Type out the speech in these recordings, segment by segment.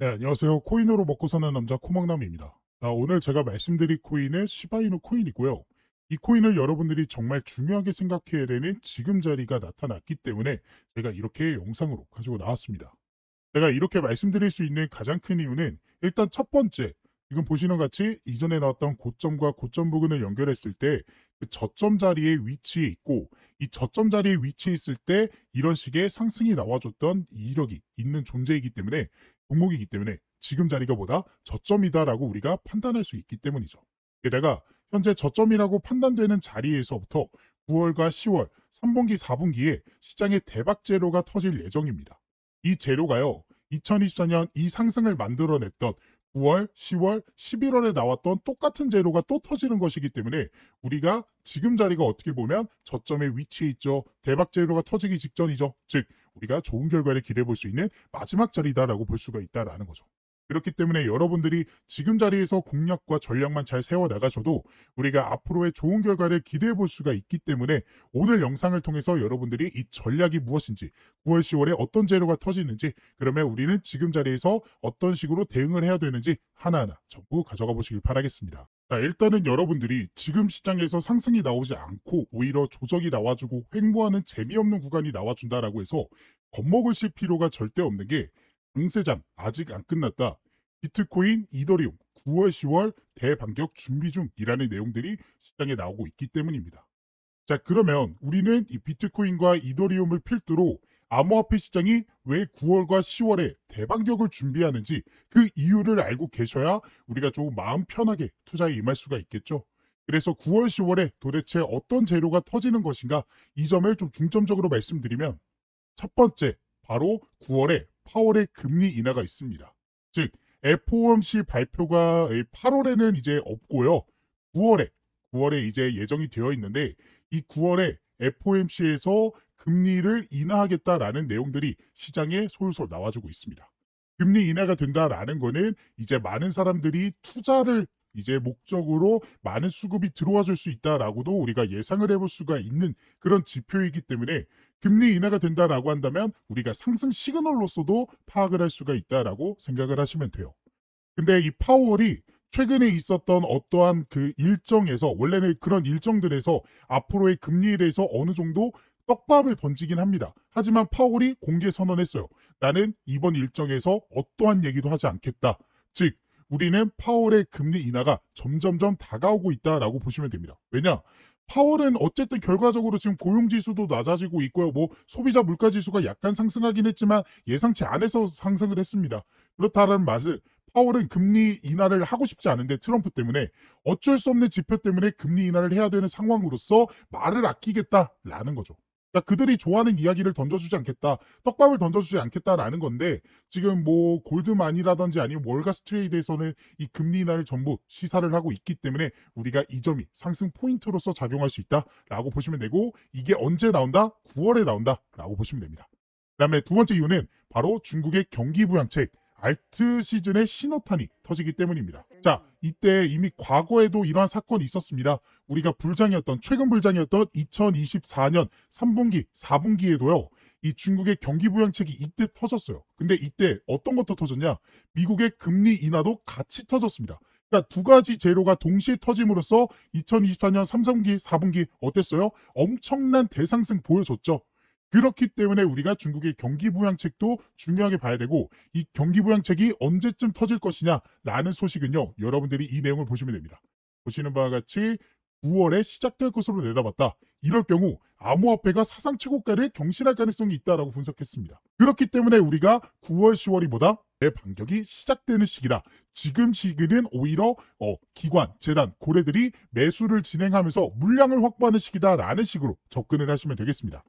네, 안녕하세요. 코인으로 먹고 사는 남자 코막남입니다. 오늘 제가 말씀드릴 코인은 시바이누 코인이고요. 이 코인을 여러분들이 정말 중요하게 생각해야 되는 지금 자리가 나타났기 때문에 제가 이렇게 영상으로 가지고 나왔습니다. 제가 이렇게 말씀드릴 수 있는 가장 큰 이유는 일단 첫 번째, 지금 보시는 같이 이전에 나왔던 고점과 고점 부근을 연결했을 때 그 저점 자리에 위치해 있고, 이 저점 자리에 위치해 있을 때 이런 식의 상승이 나와줬던 이력이 있는 존재이기 때문에, 종목이기 때문에 지금 자리가 보다 저점이다라고 우리가 판단할 수 있기 때문이죠. 게다가 현재 저점이라고 판단되는 자리에서부터 9월과 10월, 3분기, 4분기에 시장의 대박 재료가 터질 예정입니다. 이 재료가요, 2024년 이 상승을 만들어냈던 9월, 10월, 11월에 나왔던 똑같은 재료가 또 터지는 것이기 때문에 우리가 지금 자리가 어떻게 보면 저점에 위치해 있죠. 대박 재료가 터지기 직전이죠. 즉 우리가 좋은 결과를 기대해 볼 수 있는 마지막 자리다라고 볼 수가 있다라는 거죠. 그렇기 때문에 여러분들이 지금 자리에서 공략과 전략만 잘 세워나가셔도 우리가 앞으로의 좋은 결과를 기대해 볼 수가 있기 때문에 오늘 영상을 통해서 여러분들이 이 전략이 무엇인지, 9월, 10월에 어떤 재료가 터지는지, 그러면 우리는 지금 자리에서 어떤 식으로 대응을 해야 되는지 하나하나 전부 가져가 보시길 바라겠습니다. 자, 일단은 여러분들이 지금 시장에서 상승이 나오지 않고 오히려 조정이 나와주고 횡보하는 재미없는 구간이 나와준다라고 해서 겁먹으실 필요가 절대 없는 게, 강세장 아직 안 끝났다, 비트코인, 이더리움 9월, 10월 대반격 준비 중이라는 내용들이 시장에 나오고 있기 때문입니다. 자, 그러면 우리는 이 비트코인과 이더리움을 필두로 암호화폐 시장이 왜 9월과 10월에 대반격을 준비하는지 그 이유를 알고 계셔야 우리가 조금 마음 편하게 투자에 임할 수가 있겠죠. 그래서 9월, 10월에 도대체 어떤 재료가 터지는 것인가, 이 점을 좀 중점적으로 말씀드리면, 첫 번째, 바로 9월에 파월의 금리 인하가 있습니다. 즉 FOMC 발표가 8월에는 이제 없고요. 9월에 이제 예정이 되어 있는데, 이 9월에 FOMC에서 금리를 인하하겠다라는 내용들이 시장에 솔솔 나와주고 있습니다. 금리 인하가 된다라는 거는 이제 많은 사람들이 투자를 이제 목적으로 많은 수급이 들어와 줄 수 있다라고도 우리가 예상을 해볼 수가 있는 그런 지표이기 때문에, 금리 인하가 된다라고 한다면 우리가 상승 시그널로서도 파악을 할 수가 있다라고 생각을 하시면 돼요. 근데 이 파월이 최근에 있었던 어떠한 그 일정에서, 원래는 그런 일정들에서 앞으로의 금리에 대해서 어느 정도 떡밥을 던지긴 합니다. 하지만 파월이 공개 선언했어요. 나는 이번 일정에서 어떠한 얘기도 하지 않겠다. 즉 우리는 파월의 금리 인하가 점점점 다가오고 있다라고 보시면 됩니다. 왜냐? 파월은 어쨌든 결과적으로 지금 고용지수도 낮아지고 있고요. 뭐 소비자 물가지수가 약간 상승하긴 했지만 예상치 안에서 상승을 했습니다. 그렇다는 말은 파월은 금리 인하를 하고 싶지 않은데 트럼프 때문에 어쩔 수 없는 지표 때문에 금리 인하를 해야 되는 상황으로서 말을 아끼겠다라는 거죠. 그러니까 그들이 좋아하는 이야기를 던져주지 않겠다, 떡밥을 던져주지 않겠다라는 건데, 지금 뭐 골드만이라든지 아니면 월가스트레이드에서는 이 금리 인하를 전부 시사를 하고 있기 때문에 우리가 이 점이 상승 포인트로서 작용할 수 있다라고 보시면 되고, 이게 언제 나온다? 9월에 나온다라고 보시면 됩니다. 그다음에 두 번째 이유는 바로 중국의 경기 부양책, 알트 시즌의 신호탄이 터지기 때문입니다. 자, 이때 이미 과거에도 이러한 사건이 있었습니다. 우리가 최근 불장이었던 2024년 3분기, 4분기에도요. 이 중국의 경기 부양책이 이때 터졌어요. 근데 이때 어떤 것도 터졌냐? 미국의 금리 인하도 같이 터졌습니다. 그러니까 두 가지 재료가 동시에 터짐으로써 2024년 3분기, 4분기 어땠어요? 엄청난 대상승 보여줬죠. 그렇기 때문에 우리가 중국의 경기부양책도 중요하게 봐야 되고, 이 경기부양책이 언제쯤 터질 것이냐라는 소식은요, 여러분들이 이 내용을 보시면 됩니다. 보시는 바와 같이 9월에 시작될 것으로 내다봤다. 이럴 경우 암호화폐가 사상 최고가를 경신할 가능성이 있다라고 분석했습니다. 그렇기 때문에 우리가 9월, 10월이 보다 대반격이 시작되는 시기다. 지금 시기는 오히려 기관, 재단, 고래들이 매수를 진행하면서 물량을 확보하는 시기다라는 식으로 접근을 하시면 되겠습니다.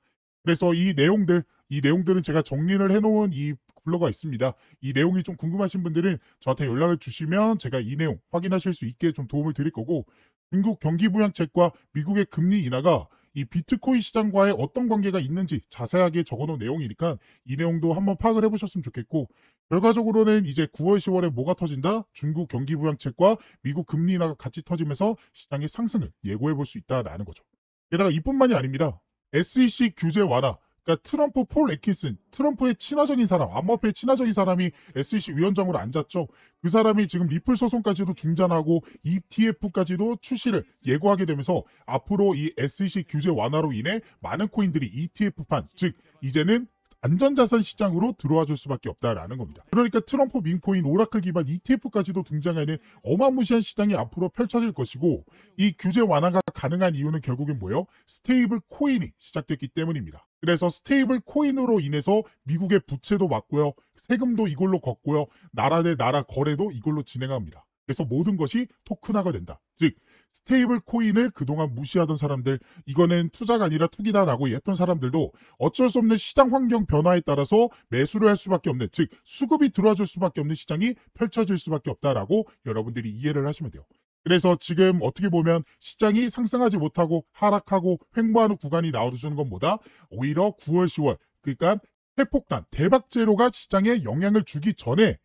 그래서 이 내용들은 제가 정리를 해놓은 이 블로그가 있습니다. 이 내용이 좀 궁금하신 분들은 저한테 연락을 주시면 제가 이 내용 확인하실 수 있게 좀 도움을 드릴 거고, 중국 경기부양책과 미국의 금리 인하가 이 비트코인 시장과의 어떤 관계가 있는지 자세하게 적어놓은 내용이니까 이 내용도 한번 파악을 해보셨으면 좋겠고, 결과적으로는 이제 9월, 10월에 뭐가 터진다? 중국 경기부양책과 미국 금리 인하가 같이 터지면서 시장의 상승을 예고해 볼 수 있다라는 거죠. 게다가 이뿐만이 아닙니다. SEC 규제 완화, 그러니까 트럼프 폴 애킨슨, 트럼프의 친화적인 사람, 암호화폐의 친화적인 사람이 SEC 위원장으로 앉았죠. 그 사람이 지금 리플 소송까지도 중단하고 ETF까지도 출시를 예고하게 되면서 앞으로 이 SEC 규제 완화로 인해 많은 코인들이 ETF판, 즉 이제는 안전자산 시장으로 들어와 줄 수밖에 없다라는 겁니다. 그러니까 트럼프 민코인 오라클 기반 ETF까지도 등장하는 어마무시한 시장이 앞으로 펼쳐질 것이고, 이 규제 완화가 가능한 이유는 결국엔 뭐예요? 스테이블 코인이 시작됐기 때문입니다. 그래서 스테이블 코인으로 인해서 미국의 부채도 막고요, 세금도 이걸로 걷고요, 나라 대 나라 거래도 이걸로 진행합니다. 그래서 모든 것이 토큰화가 된다. 즉 스테이블 코인을 그동안 무시하던 사람들, 이거는 투자가 아니라 투기다라고 했던 사람들도 어쩔 수 없는 시장 환경 변화에 따라서 매수를 할 수밖에 없는, 즉 수급이 들어와 줄 수밖에 없는 시장이 펼쳐질 수밖에 없다라고 여러분들이 이해를 하시면 돼요. 그래서 지금 어떻게 보면 시장이 상승하지 못하고 하락하고 횡보하는 구간이 나와주는 건 뭐다? 오히려 9월, 10월, 그러니까 대폭탄, 대박제로가 시장에 영향을 주기 전에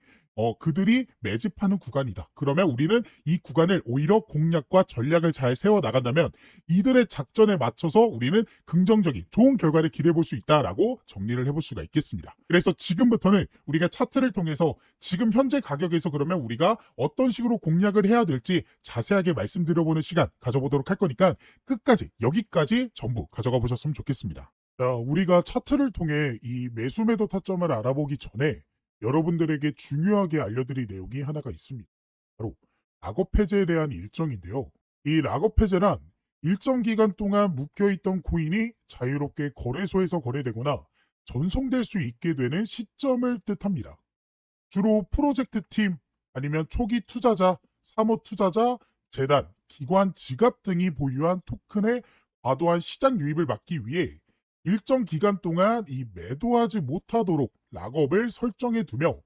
그들이 매집하는 구간이다. 그러면 우리는 이 구간을 오히려 공략과 전략을 잘 세워 나간다면 이들의 작전에 맞춰서 우리는 긍정적인 좋은 결과를 기대해 볼 수 있다라고 정리를 해볼 수가 있겠습니다. 그래서 지금부터는 우리가 차트를 통해서 지금 현재 가격에서 그러면 우리가 어떤 식으로 공략을 해야 될지 자세하게 말씀드려보는 시간 가져보도록 할 거니까 끝까지, 여기까지 전부 가져가 보셨으면 좋겠습니다. 자, 우리가 차트를 통해 이 매수 매도 타점을 알아보기 전에 여러분들에게 중요하게 알려드릴 내용이 하나가 있습니다. 바로 락업 해제에 대한 일정인데요. 이 락업 해제란 일정 기간 동안 묶여있던 코인이 자유롭게 거래소에서 거래되거나 전송될 수 있게 되는 시점을 뜻합니다. 주로 프로젝트 팀, 아니면 초기 투자자, 사모 투자자, 재단, 기관, 지갑 등이 보유한 토큰의 과도한 시장 유입을 막기 위해 일정 기간 동안 이 매도하지 못하도록 락업을 설정해 두며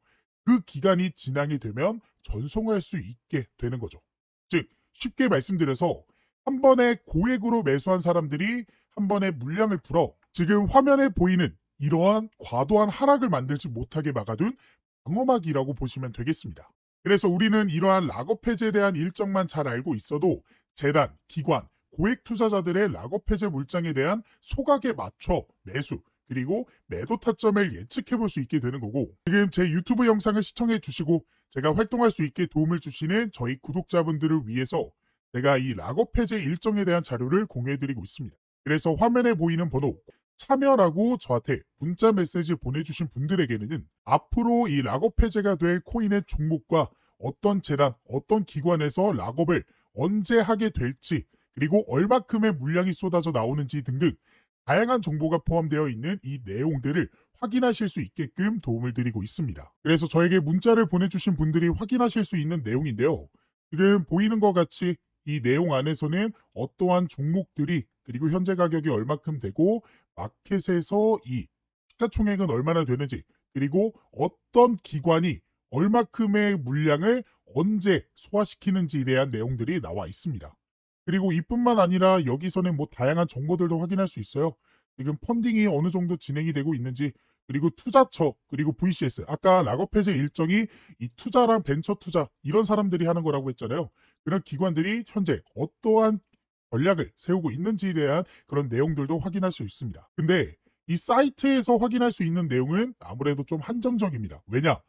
그 기간이 지나게 되면 전송할 수 있게 되는 거죠. 즉 쉽게 말씀드려서 한 번에 고액으로 매수한 사람들이 한 번에 물량을 풀어 지금 화면에 보이는 이러한 과도한 하락을 만들지 못하게 막아둔 방어막이라고 보시면 되겠습니다. 그래서 우리는 이러한 락업 해제에 대한 일정만 잘 알고 있어도 재단, 기관, 고액 투자자들의 락업 해제 물량에 대한 소각에 맞춰 매수, 그리고 매도 타점을 예측해 볼 수 있게 되는 거고, 지금 제 유튜브 영상을 시청해 주시고 제가 활동할 수 있게 도움을 주시는 저희 구독자분들을 위해서 제가 이 락업 해제 일정에 대한 자료를 공유해 드리고 있습니다. 그래서 화면에 보이는 번호 참여라고 저한테 문자 메시지 보내주신 분들에게는 앞으로 이 락업 해제가 될 코인의 종목과 어떤 재단, 어떤 기관에서 락업을 언제 하게 될지, 그리고 얼마큼의 물량이 쏟아져 나오는지 등등 다양한 정보가 포함되어 있는 이 내용들을 확인하실 수 있게끔 도움을 드리고 있습니다. 그래서 저에게 문자를 보내주신 분들이 확인하실 수 있는 내용인데요. 지금 보이는 것 같이 이 내용 안에서는 어떠한 종목들이, 그리고 현재 가격이 얼마큼 되고 마켓에서 이 시가총액은 얼마나 되는지, 그리고 어떤 기관이 얼마큼의 물량을 언제 소화시키는지에 대한 내용들이 나와 있습니다. 그리고 이뿐만 아니라 여기서는 뭐 다양한 정보들도 확인할 수 있어요. 지금 펀딩이 어느 정도 진행이 되고 있는지, 그리고 투자처, 그리고 VCS, 아까 락업 해제 일정이 이 투자랑 벤처 투자 이런 사람들이 하는 거라고 했잖아요. 그런 기관들이 현재 어떠한 전략을 세우고 있는지에 대한 그런 내용들도 확인할 수 있습니다. 근데 이 사이트에서 확인할 수 있는 내용은 아무래도 좀 한정적입니다. 왜냐?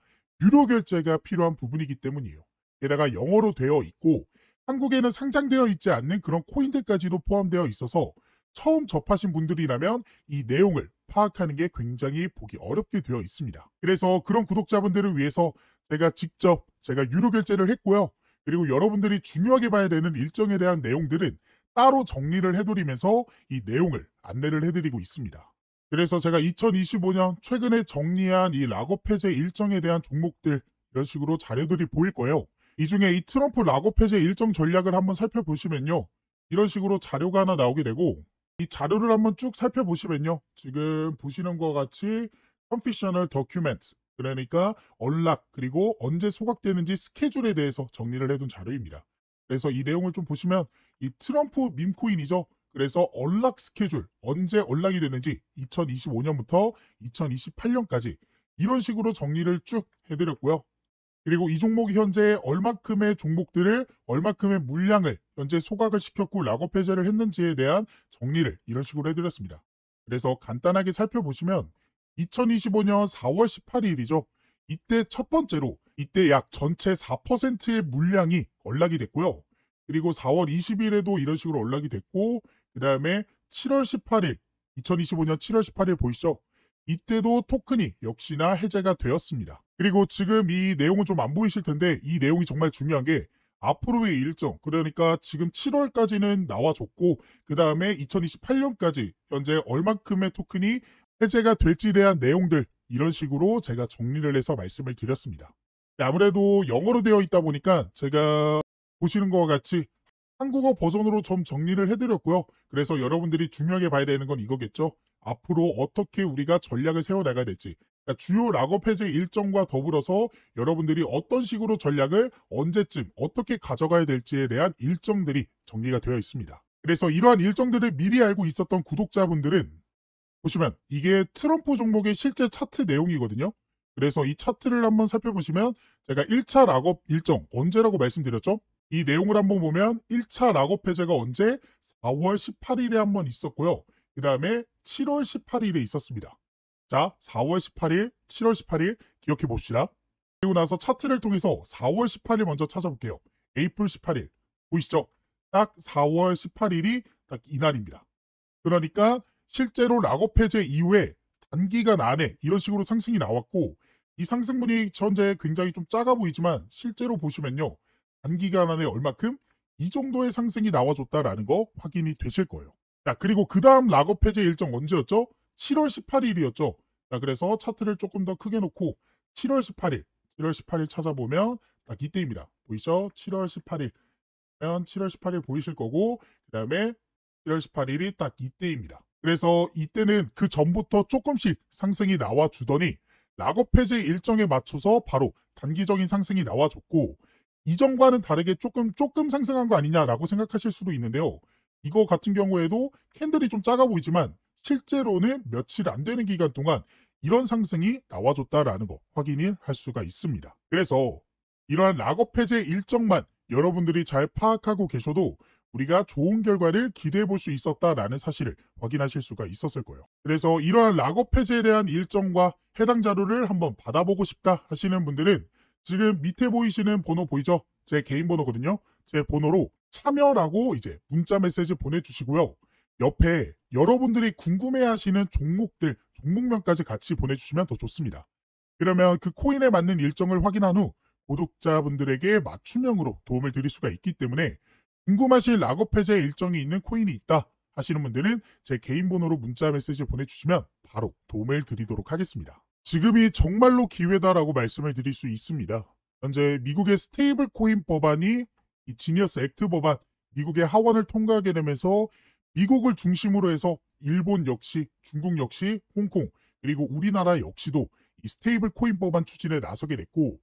유료 결제가 필요한 부분이기 때문이에요. 게다가 영어로 되어 있고 한국에는 상장되어 있지 않는 그런 코인들까지도 포함되어 있어서 처음 접하신 분들이라면 이 내용을 파악하는 게 굉장히 보기 어렵게 되어 있습니다. 그래서 그런 구독자분들을 위해서 제가 유료 결제를 했고요. 그리고 여러분들이 중요하게 봐야 되는 일정에 대한 내용들은 따로 정리를 해드리면서 이 내용을 안내를 해드리고 있습니다. 그래서 제가 2025년 최근에 정리한 이 락업 해제 일정에 대한 종목들, 이런 식으로 자료들이 보일 거예요. 이 중에 이 트럼프 락업 해제 일정 전략을 한번 살펴보시면요, 이런 식으로 자료가 하나 나오게 되고, 이 자료를 한번 쭉 살펴보시면요, 지금 보시는 것 같이 Confidential Document, 그러니까 언락, 그리고 언제 소각되는지 스케줄에 대해서 정리를 해둔 자료입니다. 그래서 이 내용을 좀 보시면 이 트럼프 밈코인이죠. 그래서 언락 스케줄, 언제 언락이 되는지 2025년부터 2028년까지 이런 식으로 정리를 쭉 해드렸고요. 그리고 이 종목이 현재 얼마큼의 종목들을, 얼마큼의 물량을 현재 소각을 시켰고 락업 해제를 했는지에 대한 정리를 이런 식으로 해드렸습니다. 그래서 간단하게 살펴보시면 2025년 4월 18일이죠. 이때 첫 번째로 이때 약 전체 4%의 물량이 언락이 됐고요. 그리고 4월 20일에도 이런 식으로 언락이 됐고 그 다음에 7월 18일 2025년 7월 18일 보이시죠? 이때도 토큰이 역시나 해제가 되었습니다. 그리고 지금 이 내용은 좀 안 보이실 텐데 이 내용이 정말 중요한 게 앞으로의 일정, 그러니까 지금 7월까지는 나와줬고 그 다음에 2028년까지 현재 얼만큼의 토큰이 해제가 될지에 대한 내용들 이런 식으로 제가 정리를 해서 말씀을 드렸습니다. 아무래도 영어로 되어 있다 보니까 제가 보시는 것과 같이 한국어 버전으로 좀 정리를 해드렸고요. 그래서 여러분들이 중요하게 봐야 되는 건 이거겠죠. 앞으로 어떻게 우리가 전략을 세워나가야 될지. 그러니까 주요 락업 해제 일정과 더불어서 여러분들이 어떤 식으로 전략을 언제쯤 어떻게 가져가야 될지에 대한 일정들이 정리가 되어 있습니다. 그래서 이러한 일정들을 미리 알고 있었던 구독자분들은 보시면 이게 트럼프 종목의 실제 차트 내용이거든요. 그래서 이 차트를 한번 살펴보시면 제가 1차 락업 일정 언제라고 말씀드렸죠? 이 내용을 한번 보면 1차 락업 해제가 언제? 4월 18일에 한번 있었고요. 그 다음에 7월 18일에 있었습니다. 자, 4월 18일, 7월 18일 기억해 봅시다. 그리고 나서 차트를 통해서 4월 18일 먼저 찾아볼게요. 에이플 18일 보이시죠? 딱 4월 18일이 딱 이날입니다. 그러니까 실제로 락업 해제 이후에 단기간 안에 이런 식으로 상승이 나왔고 이 상승분이 현재 굉장히 좀 작아 보이지만 실제로 보시면요. 단기간 안에 얼마큼? 이 정도의 상승이 나와줬다라는 거 확인이 되실 거예요. 자, 그리고 그 다음 락업 해제 일정 언제였죠? 7월 18일이었죠. 자, 그래서 차트를 조금 더 크게 놓고 7월 18일 찾아보면 딱 이때입니다. 보이시죠? 7월 18일. 7월 18일 보이실 거고 그 다음에 7월 18일이 딱 이때입니다. 그래서 이때는 그 전부터 조금씩 상승이 나와주더니 락업 해제 일정에 맞춰서 바로 단기적인 상승이 나와줬고 이전과는 다르게 조금 상승한 거 아니냐라고 생각하실 수도 있는데요. 이거 같은 경우에도 캔들이 좀 작아 보이지만 실제로는 며칠 안 되는 기간 동안 이런 상승이 나와줬다라는 거 확인을 할 수가 있습니다. 그래서 이러한 락업 해제 일정만 여러분들이 잘 파악하고 계셔도 우리가 좋은 결과를 기대해 볼 수 있었다라는 사실을 확인하실 수가 있었을 거예요. 그래서 이러한 락업 해제에 대한 일정과 해당 자료를 한번 받아보고 싶다 하시는 분들은 지금 밑에 보이시는 번호 보이죠? 제 개인 번호거든요. 제 번호로 참여라고 이제 문자 메시지 보내주시고요. 옆에 여러분들이 궁금해하시는 종목들, 종목명까지 같이 보내주시면 더 좋습니다. 그러면 그 코인에 맞는 일정을 확인한 후 구독자분들에게 맞춤형으로 도움을 드릴 수가 있기 때문에 궁금하신 락업 해제 일정이 있는 코인이 있다 하시는 분들은 제 개인 번호로 문자 메시지 보내주시면 바로 도움을 드리도록 하겠습니다. 지금이 정말로 기회다라고 말씀을 드릴 수 있습니다. 현재 미국의 스테이블 코인 법안이 이 지니어스 액트 법안, 미국의 하원을 통과하게 되면서 미국을 중심으로 해서 일본 역시, 중국 역시, 홍콩, 그리고 우리나라 역시도 이 스테이블 코인 법안 추진에 나서게 됐고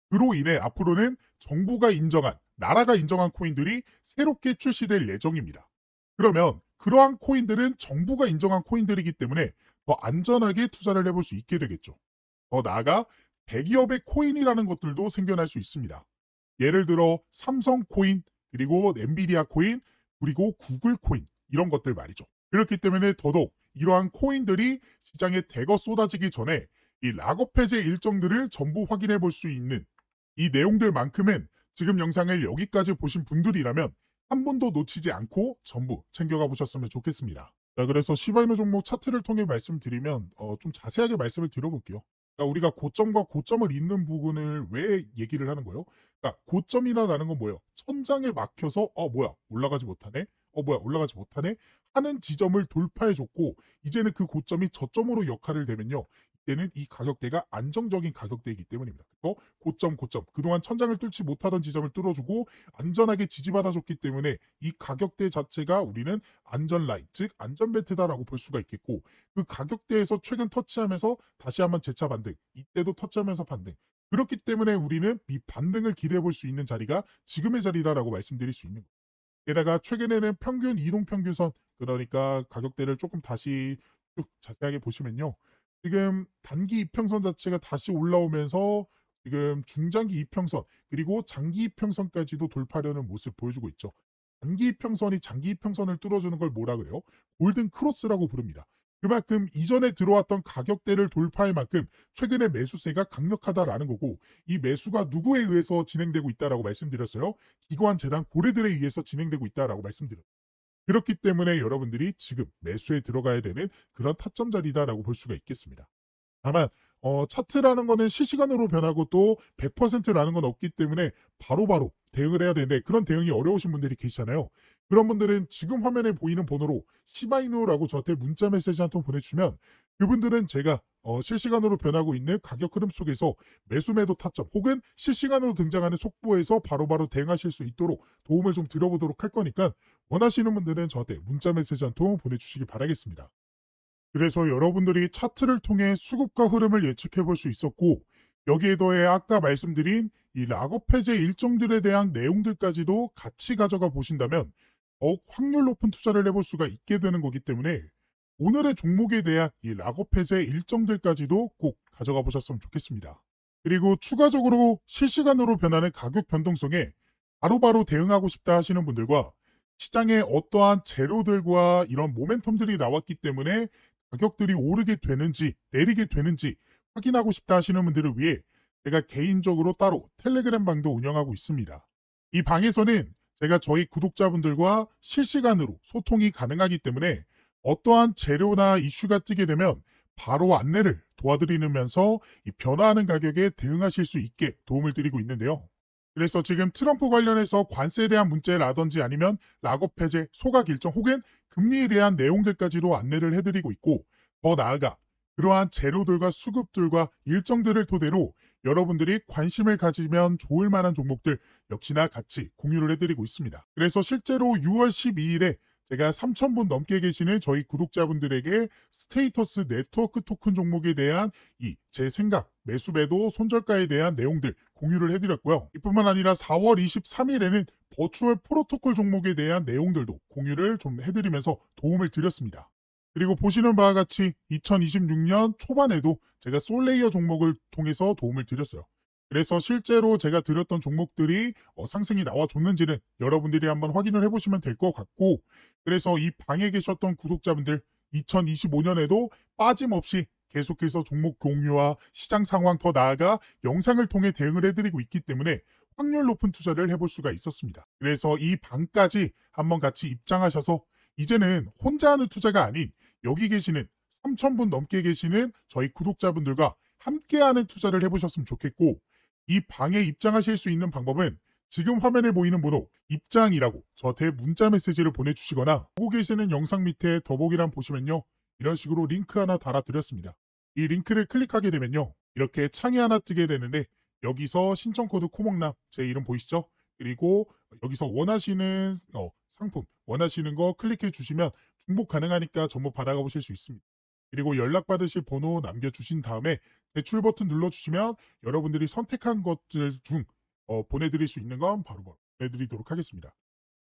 그로 인해 앞으로는 정부가 인정한, 나라가 인정한 코인들이 새롭게 출시될 예정입니다. 그러면 그러한 코인들은 정부가 인정한 코인들이기 때문에 더 안전하게 투자를 해볼 수 있게 되겠죠. 더 나아가 대기업의 코인이라는 것들도 생겨날 수 있습니다. 예를 들어 삼성 코인, 그리고 엔비디아 코인, 그리고 구글 코인 이런 것들 말이죠. 그렇기 때문에 더더욱 이러한 코인들이 시장에 대거 쏟아지기 전에 이 락업 해제 일정들을 전부 확인해 볼 수 있는 이 내용들만큼은 지금 영상을 여기까지 보신 분들이라면 한 번도 놓치지 않고 전부 챙겨가 보셨으면 좋겠습니다. 자, 그래서 시바이노 종목 차트를 통해 말씀드리면 좀 자세하게 말씀을 드려볼게요. 그러니까 우리가 고점과 고점을 잇는 부분을 왜 얘기를 하는 거예요? 그러니까 고점이라는 건 뭐예요? 천장에 막혀서 뭐야 올라가지 못하네? 뭐야 올라가지 못하네? 하는 지점을 돌파해줬고 이제는 그 고점이 저점으로 역할을 되면요. 이때는 이 가격대가 안정적인 가격대이기 때문입니다. 그래서 고점 그동안 천장을 뚫지 못하던 지점을 뚫어주고 안전하게 지지받아줬기 때문에 이 가격대 자체가 우리는 안전 라인, 즉 안전벨트다라고 볼 수가 있겠고 그 가격대에서 최근 터치하면서 다시 한번 재차 반등, 이때도 터치하면서 반등. 그렇기 때문에 우리는 이 반등을 기대해 볼 수 있는 자리가 지금의 자리다라고 말씀드릴 수 있는 거예요. 게다가 최근에는 평균 이동평균선, 그러니까 가격대를 조금 다시 쭉 자세하게 보시면요. 지금 단기 이평선 자체가 다시 올라오면서 지금 중장기 이평선 그리고 장기 이평선까지도 돌파하려는 모습 보여주고 있죠. 단기 이평선이 장기 이평선을 뚫어주는 걸 뭐라 그래요? 골든 크로스라고 부릅니다. 그만큼 이전에 들어왔던 가격대를 돌파할 만큼 최근에 매수세가 강력하다라는 거고, 이 매수가 누구에 의해서 진행되고 있다라고 말씀드렸어요. 기관, 재단, 고래들에 의해서 진행되고 있다라고 말씀드렸어요. 그렇기 때문에 여러분들이 지금 매수에 들어가야 되는 그런 타점 자리다라고 볼 수가 있겠습니다. 다만 차트라는 거는 실시간으로 변하고 또 100%라는 건 없기 때문에 바로바로 대응을 해야 되는데, 그런 대응이 어려우신 분들이 계시잖아요. 그런 분들은 지금 화면에 보이는 번호로 시바이누라고 저한테 문자 메시지 한 통 보내주시면, 그분들은 제가 실시간으로 변하고 있는 가격 흐름 속에서 매수 매도 타점 혹은 실시간으로 등장하는 속보에서 바로바로 대응하실 수 있도록 도움을 좀 드려보도록 할 거니까, 원하시는 분들은 저한테 문자 메시지 한 통 보내주시기 바라겠습니다. 그래서 여러분들이 차트를 통해 수급과 흐름을 예측해 볼 수 있었고, 여기에 더해 아까 말씀드린 이 락업 해제 일정들에 대한 내용들까지도 같이 가져가 보신다면 더욱 확률 높은 투자를 해볼 수가 있게 되는 거기 때문에, 오늘의 종목에 대한 이 락업 해제 일정들까지도 꼭 가져가 보셨으면 좋겠습니다. 그리고 추가적으로 실시간으로 변하는 가격 변동성에 바로바로 대응하고 싶다 하시는 분들과, 시장에 어떠한 재료들과 이런 모멘텀들이 나왔기 때문에 가격들이 오르게 되는지 내리게 되는지 확인하고 싶다 하시는 분들을 위해 제가 개인적으로 따로 텔레그램 방도 운영하고 있습니다. 이 방에서는 제가 저희 구독자분들과 실시간으로 소통이 가능하기 때문에 어떠한 재료나 이슈가 뜨게 되면 바로 안내를 도와드리면서 이 변화하는 가격에 대응하실 수 있게 도움을 드리고 있는데요. 그래서 지금 트럼프 관련해서 관세에 대한 문제라든지 아니면 락업 해제, 소각 일정 혹은 금리에 대한 내용들까지도 안내를 해드리고 있고, 더 나아가 그러한 재료들과 수급들과 일정들을 토대로 여러분들이 관심을 가지면 좋을 만한 종목들 역시나 같이 공유를 해드리고 있습니다. 그래서 실제로 6월 12일에 제가 3,000분 넘게 계시는 저희 구독자분들에게 스테이터스 네트워크 토큰 종목에 대한 이 제 생각, 매수 매도 손절가에 대한 내용들 공유를 해드렸고요. 이뿐만 아니라 4월 23일에는 버추얼 프로토콜 종목에 대한 내용들도 공유를 좀 해드리면서 도움을 드렸습니다. 그리고 보시는 바와 같이 2026년 초반에도 제가 솔레이어 종목을 통해서 도움을 드렸어요. 그래서 실제로 제가 드렸던 종목들이 상승이 나와줬는지는 여러분들이 한번 확인을 해보시면 될 것 같고, 그래서 이 방에 계셨던 구독자분들 2025년에도 빠짐없이 계속해서 종목 공유와 시장 상황, 더 나아가 영상을 통해 대응을 해드리고 있기 때문에 확률 높은 투자를 해볼 수가 있었습니다. 그래서 이 방까지 한번 같이 입장하셔서 이제는 혼자 하는 투자가 아닌 여기 계시는 3,000분 넘게 계시는 저희 구독자분들과 함께하는 투자를 해보셨으면 좋겠고, 이 방에 입장하실 수 있는 방법은 지금 화면에 보이는 번호 입장이라고 저한테 문자 메시지를 보내주시거나, 보고 계시는 영상 밑에 더보기란 보시면요, 이런 식으로 링크 하나 달아드렸습니다. 이 링크를 클릭하게 되면요, 이렇게 창이 하나 뜨게 되는데, 여기서 신청코드 코먹남 제 이름 보이시죠? 그리고 여기서 원하시는 상품, 원하시는 거 클릭해 주시면 중복 가능하니까 전부 받아가 보실 수 있습니다. 그리고 연락받으실 번호 남겨주신 다음에 제출 버튼 눌러주시면 여러분들이 선택한 것들 중 보내드릴 수 있는 건 바로 보내드리도록 하겠습니다.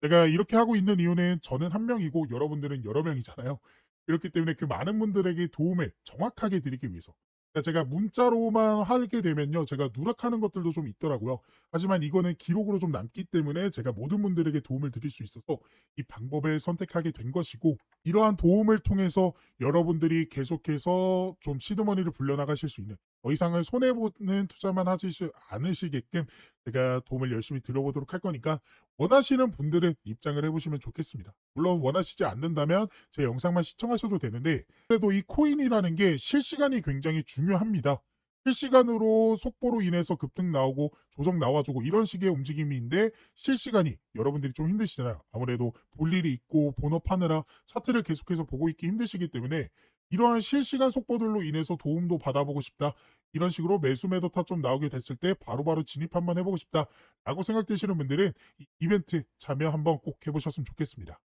제가 이렇게 하고 있는 이유는 저는 한 명이고 여러분들은 여러 명이잖아요. 그렇기 때문에 그 많은 분들에게 도움을 정확하게 드리기 위해서. 그러니까 제가 문자로만 하게 되면요, 제가 누락하는 것들도 좀 있더라고요. 하지만 이거는 기록으로 좀 남기 때문에 제가 모든 분들에게 도움을 드릴 수 있어서 이 방법을 선택하게 된 것이고, 이러한 도움을 통해서 여러분들이 계속해서 좀 시드머니를 불려나가실 수 있는, 더 이상은 손해보는 투자만 하지 않으시게끔 제가 도움을 열심히 드려보도록 할 거니까, 원하시는 분들은 입장을 해보시면 좋겠습니다. 물론 원하시지 않는다면 제 영상만 시청하셔도 되는데, 그래도 이 코인이라는 게 실시간이 굉장히 중요합니다. 실시간으로 속보로 인해서 급등 나오고 조정 나와주고 이런 식의 움직임인데, 실시간이 여러분들이 좀 힘드시잖아요. 아무래도 볼 일이 있고 본업하느라 차트를 계속해서 보고 있기 힘드시기 때문에, 이러한 실시간 속보들로 인해서 도움도 받아보고 싶다, 이런 식으로 매수 매도 타점 나오게 됐을 때 바로바로 진입 한번 해보고 싶다 라고 생각되시는 분들은 이 이벤트 참여 한번 꼭 해보셨으면 좋겠습니다.